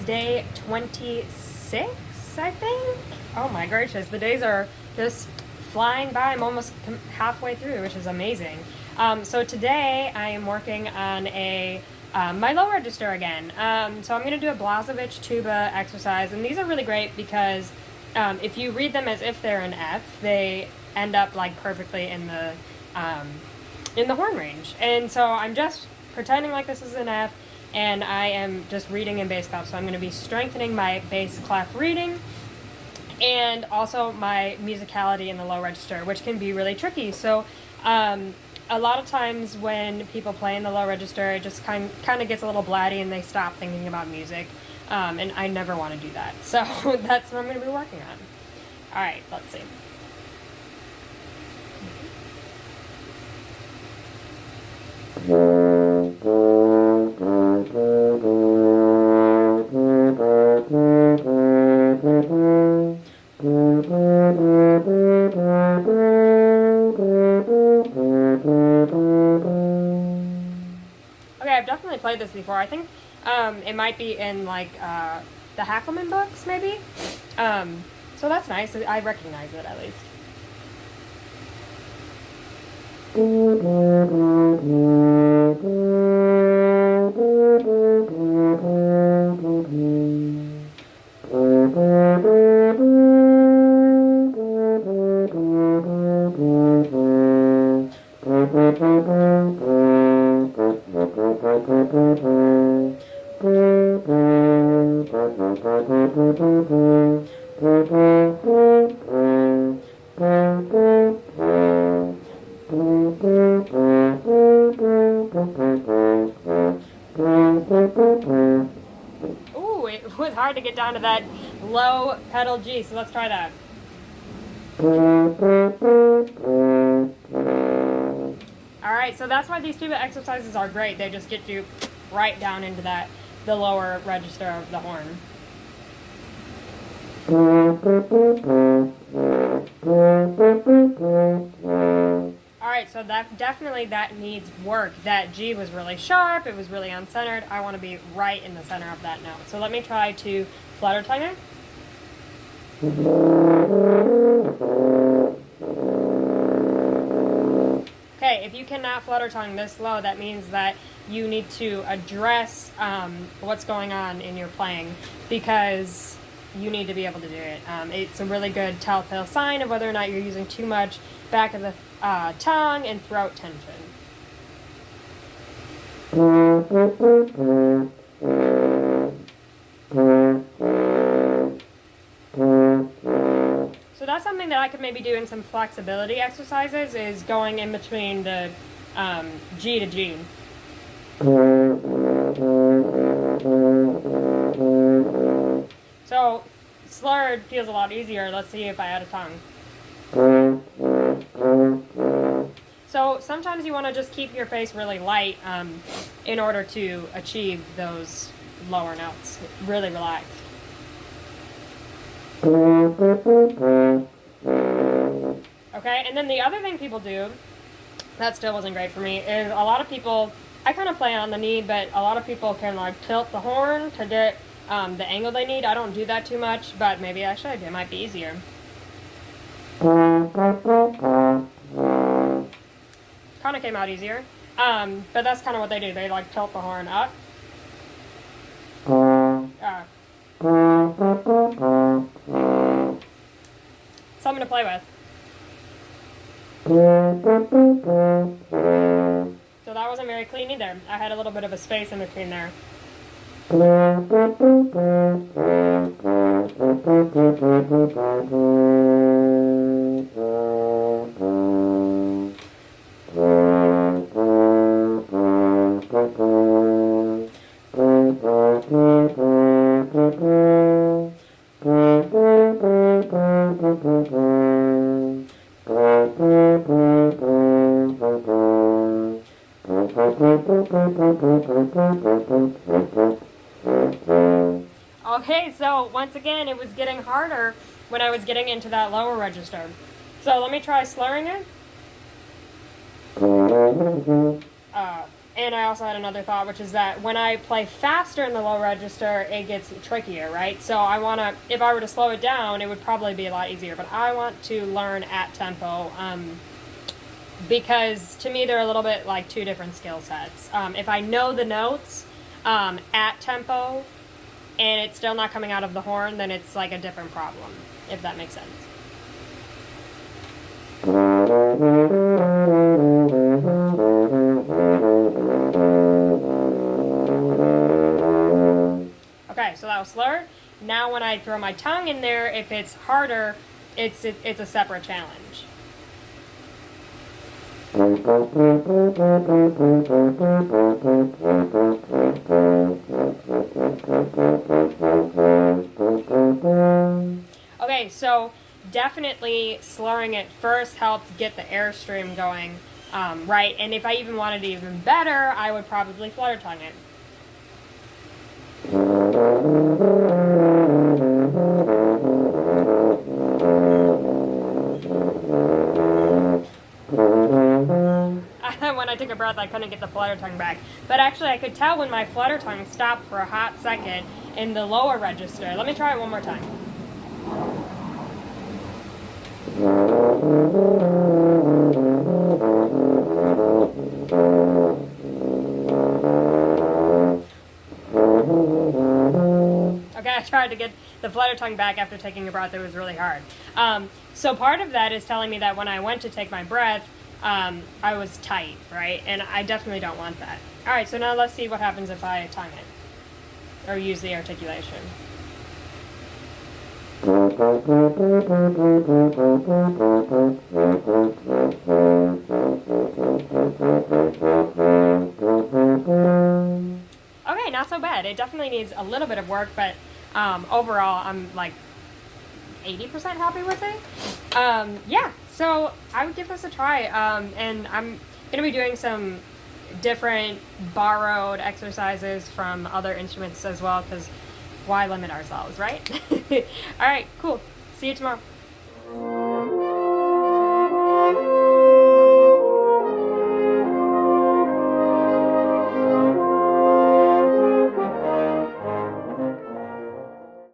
day 26, I think. Oh my gracious, the days are just flying by. I'm almost halfway through, which is amazing. So today I am working on my low register again. So I'm going to do a Blazevich tuba exercise, and these are really great because if you read them as if they're an F, they end up like perfectly in the horn range. And so I'm just pretending like this is an F, and I am just reading in bass clef. So I'm going to be strengthening my bass clef reading and also my musicality in the low register, which can be really tricky. So a lot of times when people play in the low register, it just kind of gets a little blatty and they stop thinking about music. And I never want to do that. So that's what I'm going to be working on. All right, let's see. Okay, I've definitely played this before. I think it might be in like the Hackelman books, maybe. So that's nice. I recognize it at least. Ooh, it was hard to get down to that low pedal G, so let's try that. Alright, so that's why these tuba exercises are great. They just get you right down into the lower register of the horn. Alright, so that needs work. That G was really sharp, it was really uncentered. I want to be right in the center of that note. So let me try to flutter tongue it. Okay, if you cannot flutter tongue this low, that means that you need to address what's going on in your playing, because you need to be able to do it. It's a really good telltale sign of whether or not you're using too much back of the tongue and throat tension. So that's something that I could maybe do in some flexibility exercises, is going in between the G to G. So slurred feels a lot easier. Let's see if I add a tongue. So sometimes you want to just keep your face really light in order to achieve those lower notes. Really relaxed. Okay, and then the other thing people do that still wasn't great for me is a lot of people, I kind of play on the knee, but a lot of people can like tilt the horn to get the angle they need. I don't do that too much, but maybe I should. It might be easier. Kind of came out easier, but that's kind of what they do. They like tilt the horn up. Something to play with. So that wasn't very clean either. I had a little bit of a space in between there. Okay, so once again, it was getting harder when I was getting into that lower register. So let me try slurring it. And I also had another thought, which is that when I play faster in the low register, it gets trickier, right? So I want to, if I were to slow it down, it would probably be a lot easier. But I want to learn at tempo, because to me they're a little bit like two different skill sets. If I know the notes at tempo and it's still not coming out of the horn, then it's like a different problem, if that makes sense. Okay, so that was slower. Now when I throw my tongue in there, if it's harder, it's a separate challenge. Okay, so definitely slurring it first helped get the airstream going, right? And if I even wanted it even better, I would probably flutter tongue it. When I took a breath, I couldn't get the flutter tongue back. But actually, I could tell when my flutter tongue stopped for a hot second in the lower register. Let me try it one more time. Okay, I tried to get the flutter tongue back after taking a breath. It was really hard. So part of that is telling me that when I went to take my breath, I was tight, right? And I definitely don't want that. All right, so now let's see what happens if I tongue it or use the articulation. Okay, not so bad. It definitely needs a little bit of work, but overall, I'm like 80% happy with it. Yeah, so I would give this a try. And I'm going to be doing some different borrowed exercises from other instruments as well, because why limit ourselves, right? All right, cool. See you tomorrow.